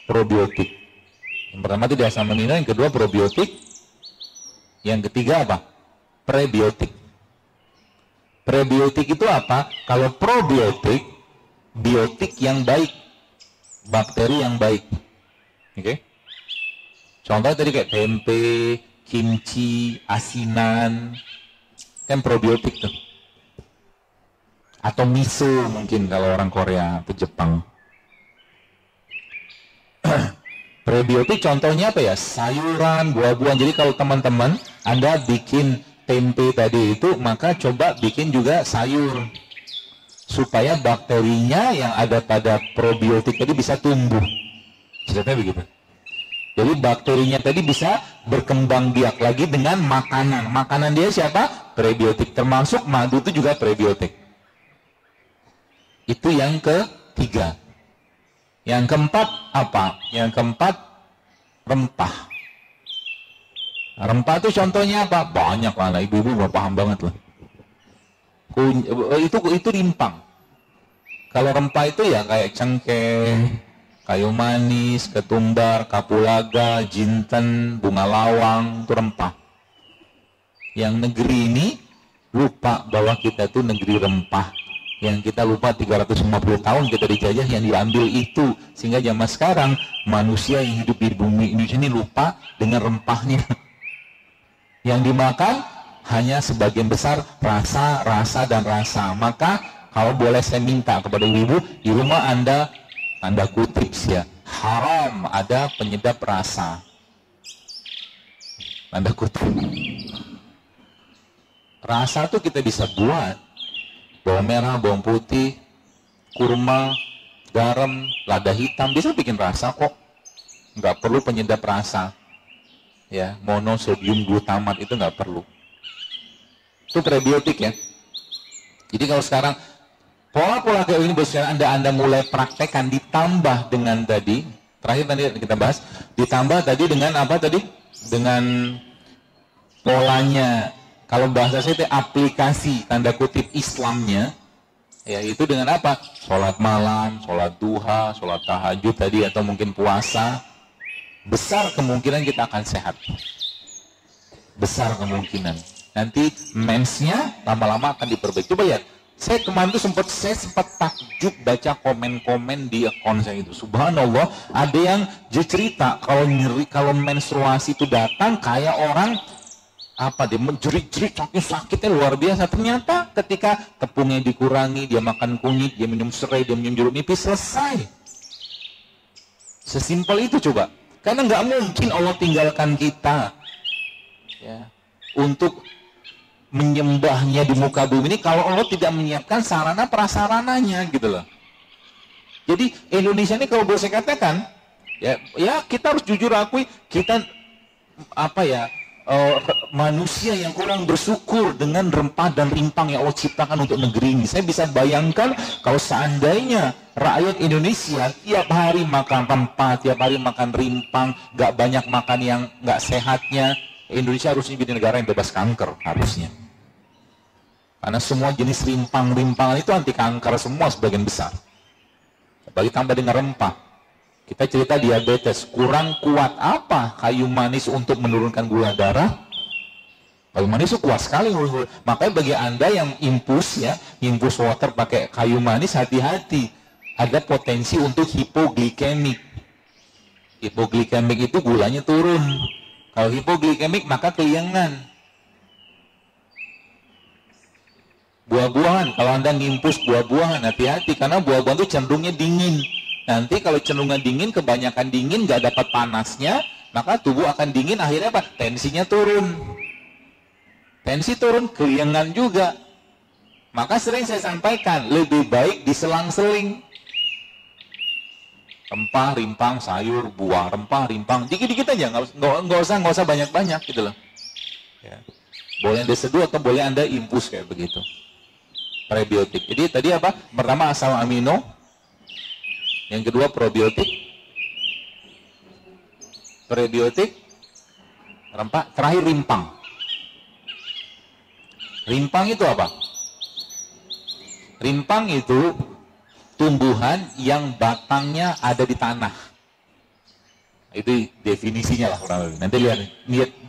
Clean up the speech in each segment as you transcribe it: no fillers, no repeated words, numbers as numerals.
probiotik. Yang pertama itu di asam amino, yang kedua probiotik, yang ketiga apa? Prebiotik. Prebiotik itu apa? Kalau probiotik, biotik yang baik, bakteri yang baik. Oke? Contohnya tadi kayak tempe, kimchi, asinan, kan probiotik tuh. Atau miso mungkin kalau orang Korea atau Jepang. Prebiotik contohnya apa ya? Sayuran, buah-buahan. Jadi kalau teman-teman Anda bikin tempe tadi itu, maka coba bikin juga sayur. Supaya bakterinya yang ada pada probiotik tadi bisa tumbuh. Ceritanya begitu. Jadi bakterinya tadi bisa berkembang biak lagi dengan makanan. Makanan dia siapa? Prebiotik. Termasuk madu itu juga prebiotik. Itu yang ketiga. Yang keempat apa? Yang keempat rempah. Rempah itu contohnya apa? Banyak lah, ibu-ibu mau paham banget lah. Itu rimpang. Kalau rempah itu ya kayak cengkeh, kayu manis, ketumbar, kapulaga, jinten, bunga lawang, itu rempah. Yang negeri ini lupa bahwa kita itu negeri rempah. Yang kita lupa 350 tahun kita dijajah, yang diambil itu. Sehingga zaman sekarang manusia yang hidup di bumi Indonesia ini lupa dengan rempahnya. Yang dimakan hanya sebagian besar rasa, dan rasa. Maka kalau boleh saya minta kepada ibu, di rumah Anda, tanda kutip ya, haram ada penyedap rasa. Tanda kutip. Rasa tuh kita bisa buat. Bawang merah, bawang putih, kurma, garam, lada hitam, bisa bikin rasa kok. Nggak perlu penyedap rasa. Ya, monosodium glutamat itu nggak perlu. Itu prebiotik ya. Jadi kalau sekarang pola-pola kayak ini Anda mulai praktekkan, ditambah dengan tadi, terakhir tadi kita bahas, ditambah tadi dengan apa tadi? Dengan polanya. Kalau bahasa saya itu aplikasi tanda kutip Islamnya, ya itu dengan apa? Sholat malam, sholat duha, sholat tahajud tadi, atau mungkin puasa. Besar kemungkinan kita akan sehat. Besar kemungkinan. Nanti mensnya lama-lama akan diperbaiki. Coba lihat, saya kemarin tuh saya sempat takjub baca komen-komen di akun saya itu. Subhanallah, ada yang cerita kalau nyeri, kalau menstruasi itu datang kayak orang apa dia menjerit-jerit saking sakitnya luar biasa. Ternyata ketika tepungnya dikurangi, dia makan kunyit, dia minum serai, dia minum jeruk nipis, selesai. Sesimpel itu coba. Karena nggak mungkin Allah tinggalkan kita ya, untuk menyembahnya di muka bumi ini kalau Allah tidak menyiapkan sarana prasarananya gitu loh. Jadi Indonesia ini kalau boleh saya katakan ya kita harus jujur akui kita apa ya, manusia yang kurang bersyukur dengan rempah dan rimpang yang Allah ciptakan untuk negeri ini. Saya bisa bayangkan kalau seandainya rakyat Indonesia tiap hari makan rempah, tiap hari makan rimpang, gak banyak makan yang gak sehatnya, Indonesia harusnya jadi negara yang bebas kanker harusnya. Karena semua jenis rimpang-rimpangan itu anti kanker semua sebagian besar. Bagi tambah dengan rempah. Kita cerita diabetes, kurang kuat apa kayu manis untuk menurunkan gula darah? Kayu manis itu kuat sekali. Makanya bagi Anda yang infus ya, infus water pakai kayu manis, hati-hati. Ada potensi untuk hipoglikemik. Hipoglikemik itu gulanya turun. Kalau hipoglikemik maka keliengan. Buah-buahan, kalau Anda ngimpus buah-buahan, hati-hati. Karena buah-buahan itu cenderungnya dingin. Nanti kalau cenderungan dingin, kebanyakan dingin, nggak dapat panasnya, maka tubuh akan dingin, akhirnya apa? Tensinya turun. Tensi turun, keliengan juga. Maka sering saya sampaikan, lebih baik diselang-seling. Rempah, rimpang, sayur, buah, rempah, rimpang, dikit-dikit aja, nggak usah banyak-banyak gitu loh. Ya. Boleh Anda seduh atau boleh Anda infus kayak begitu. Prebiotik. Jadi tadi apa? Pertama asam amino. Yang kedua probiotik, prebiotik, rempah, terakhir rimpang. Rimpang itu apa? Rimpang itu tumbuhan yang batangnya ada di tanah. Itu definisinya lah kurang lebih. Nanti lihat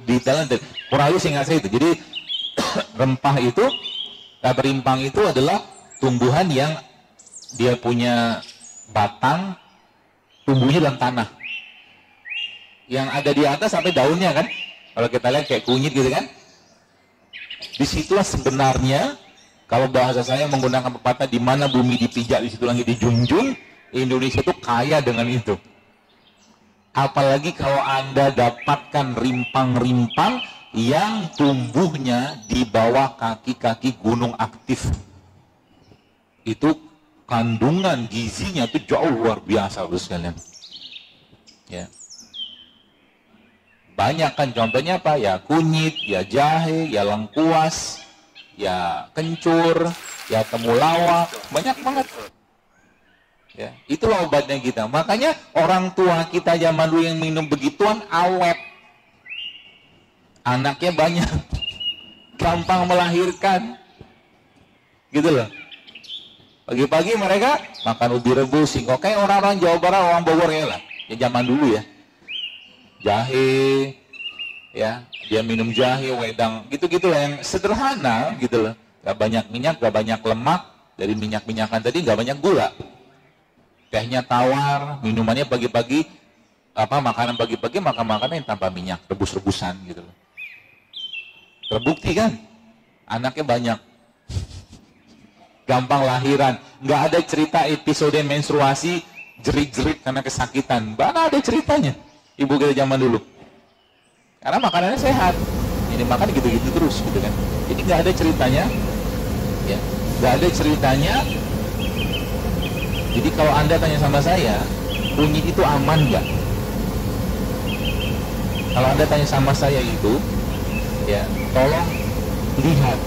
di dalam kurang lebih singkat saya itu. Jadi rempah itu, rimpang itu adalah tumbuhan yang dia punya batang, tumbuhnya dalam tanah. Yang ada di atas sampai daunnya kan. Kalau kita lihat kayak kunyit gitu kan. Disitulah sebenarnya, kalau bahasa saya menggunakan pepatah, di mana bumi dipijak, di situ langit dijunjung. Indonesia itu kaya dengan itu. Apalagi kalau Anda dapatkan rimpang-rimpang yang tumbuhnya di bawah kaki-kaki gunung aktif. Itu kandungan gizinya itu jauh luar biasa, bos sekalian. Ya. Banyak kan contohnya apa? Ya kunyit, ya jahe, ya lengkuas, ya kencur, ya temulawak, banyak banget. Ya, itulah obatnya kita. Makanya orang tua kita zaman dulu yang minum begituan awet. Anaknya banyak. Gampang melahirkan. Gitu loh. Pagi-pagi mereka makan ubi rebus, singkong. Kayak orang-orang Jawa Barat, orang Bogor ya lah. Ya zaman dulu ya. Jahe, ya, dia minum jahe, wedang, gitu-gitu lah yang sederhana gitu loh. Gak banyak minyak, gak banyak lemak, dari minyak-minyakan tadi gak banyak gula. Tehnya tawar, minumannya pagi-pagi, makanan pagi-pagi, makan makanan yang tanpa minyak, rebus-rebusan gitu loh. Terbukti kan, anaknya banyak. Gampang lahiran, nggak ada cerita episode menstruasi jerit-jerit karena kesakitan. Mana ada ceritanya ibu kita zaman dulu. Karena makanannya sehat. Ini makan gitu-gitu terus gitu kan. Jadi nggak ada ceritanya. Ya, nggak ada ceritanya. Jadi kalau Anda tanya sama saya, kunyit itu aman nggak? Kalau Anda tanya sama saya itu, ya tolong lihat.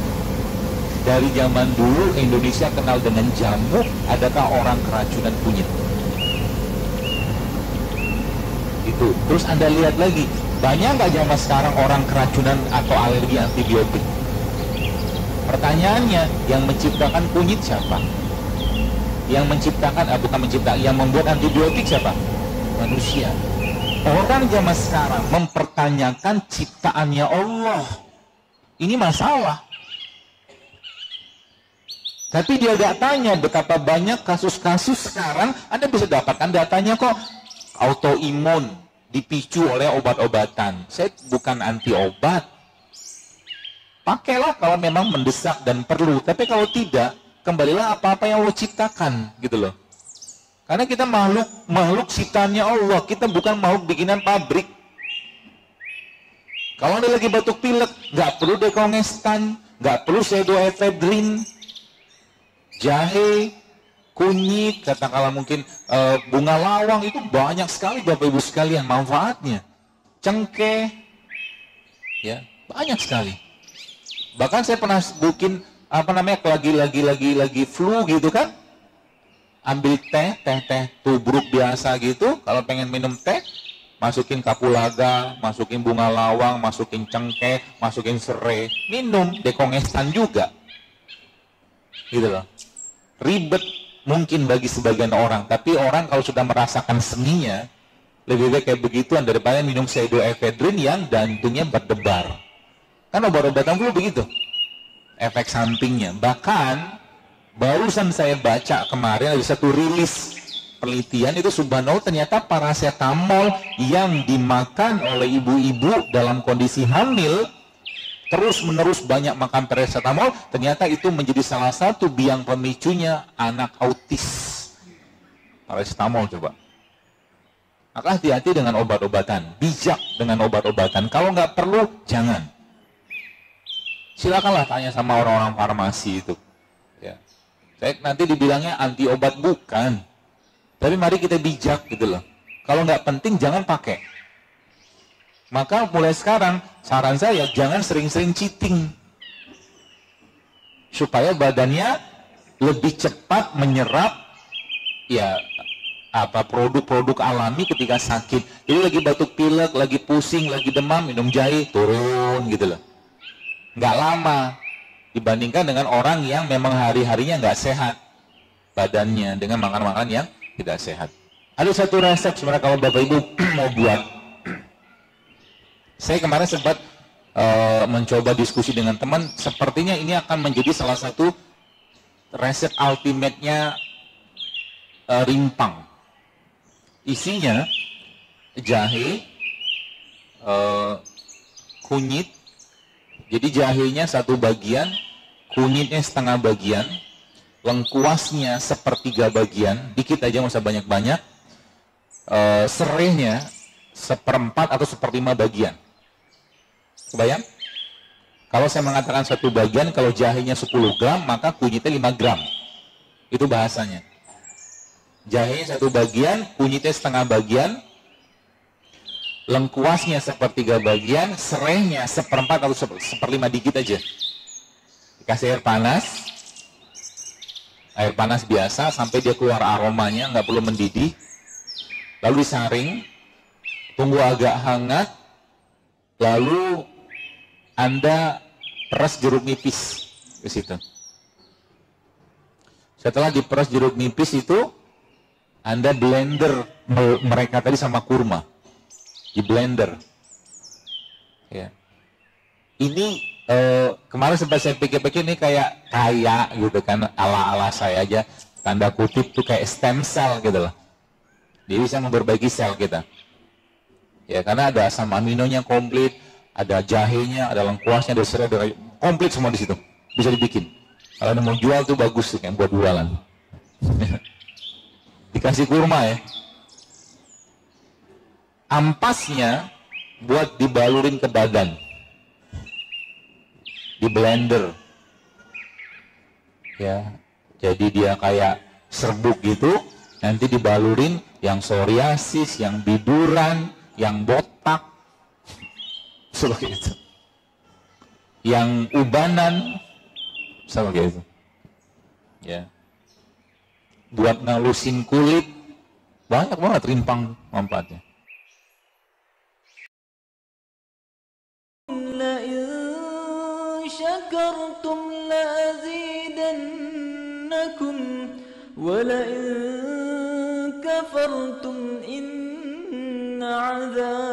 Dari zaman dulu Indonesia kenal dengan jamu, adakah orang keracunan kunyit? Itu. Terus Anda lihat lagi, banyak nggak zaman sekarang orang keracunan atau alergi antibiotik? Pertanyaannya, yang menciptakan kunyit siapa? Yang menciptakan, bukan menciptakan, yang membuat antibiotik siapa? Manusia. Orang zaman sekarang mempertanyakan ciptaannya Allah. Ini masalah. Tapi dia gak tanya betapa banyak kasus-kasus sekarang. Anda bisa dapatkan datanya kok. Autoimun dipicu oleh obat-obatan. Saya bukan anti obat. Pakailah kalau memang mendesak dan perlu. Tapi kalau tidak, kembalilah apa-apa yang Allah ciptakan, gitu loh. Karena kita makhluk ciptaannya Allah. Kita bukan makhluk bikinan pabrik. Kalau Anda lagi batuk pilek, nggak perlu dekongestan, nggak perlu pseudoephedrine, jahe, kunyit, katakanlah mungkin bunga lawang, itu banyak sekali Bapak Ibu sekalian manfaatnya. Cengkeh, ya banyak sekali. Bahkan saya pernah bikin lagi flu gitu kan, ambil teh tubruk biasa gitu. Kalau pengen minum teh, masukin kapulaga, masukin bunga lawang, masukin cengkeh, masukin serai, minum, dekongestan juga, gitu loh. Ribet mungkin bagi sebagian orang, tapi orang kalau sudah merasakan seninya, lebih baik kayak begituan daripada minum pseudoephedrine yang jantungnya berdebar. Kan obat-obatan flu begitu, efek sampingnya. Bahkan barusan saya baca kemarin ada satu rilis penelitian, itu subhanallah ternyata paracetamol yang dimakan oleh ibu-ibu dalam kondisi hamil terus-menerus banyak makan paracetamol, ternyata itu menjadi salah satu biang pemicunya anak autis. Paracetamol coba. Maka hati-hati dengan obat-obatan, bijak dengan obat-obatan. Kalau nggak perlu, jangan. Silakanlah tanya sama orang-orang farmasi itu. Ya. Saya nanti dibilangnya anti obat, bukan. Tapi mari kita bijak gitu loh. Kalau nggak penting, jangan pakai. Maka mulai sekarang, saran saya jangan sering-sering cheating. Supaya badannya lebih cepat menyerap ya produk-produk alami ketika sakit. Jadi lagi batuk pilek, lagi pusing, lagi demam, minum jahe, turun gitu loh. Nggak lama dibandingkan dengan orang yang memang hari-harinya nggak sehat badannya dengan makan-makan yang tidak sehat. Ada satu resep sebenarnya kalau Bapak Ibu mau buat. Saya kemarin sempat mencoba diskusi dengan teman, sepertinya ini akan menjadi salah satu resep ultimate-nya rimpang. Isinya jahe, kunyit. Jadi jahenya satu bagian, kunyitnya setengah bagian, lengkuasnya sepertiga bagian, dikit aja nggak usah banyak-banyak, serehnya seperempat atau seperlima bagian. Kebayang? Kalau saya mengatakan satu bagian, kalau jahenya 10 gram, maka kunyitnya 5 gram. Itu bahasanya. Jahenya satu bagian, kunyitnya setengah bagian, lengkuasnya sepertiga bagian, serehnya seperempat atau seperlima, dikit aja. Dikasih air panas biasa sampai dia keluar aromanya, nggak perlu mendidih. Lalu disaring, tunggu agak hangat, lalu Anda peras jeruk nipis ke situ. Setelah diperas jeruk nipis itu, Anda blender mereka tadi sama kurma. Di blender. Ya. Ini kemarin sempat saya pikir-pikir ini kayak kaya gitu kan, ala-ala saya aja, tanda kutip tuh kayak stem cell gitu loh. Dia bisa memperbaiki sel kita. Ya, karena ada asam aminonya komplit, ada jahenya, ada lengkuasnya, ada serai, ada komplit semua di situ. Bisa dibikin. Kalau mau jual tuh bagus sih kan buat jualan. Dikasih kurma ya. Ampasnya buat dibalurin ke badan, di blender, ya. Jadi dia kayak serbuk gitu, nanti dibalurin yang psoriasis, yang biduran, yang botak, seperti itu, yang ubanan, seperti itu, ya. Buat ngalusin kulit, banyak banget rimpang manfaatnya. شكرتم لأزيدنكم ولئن كفرتم إن عذابي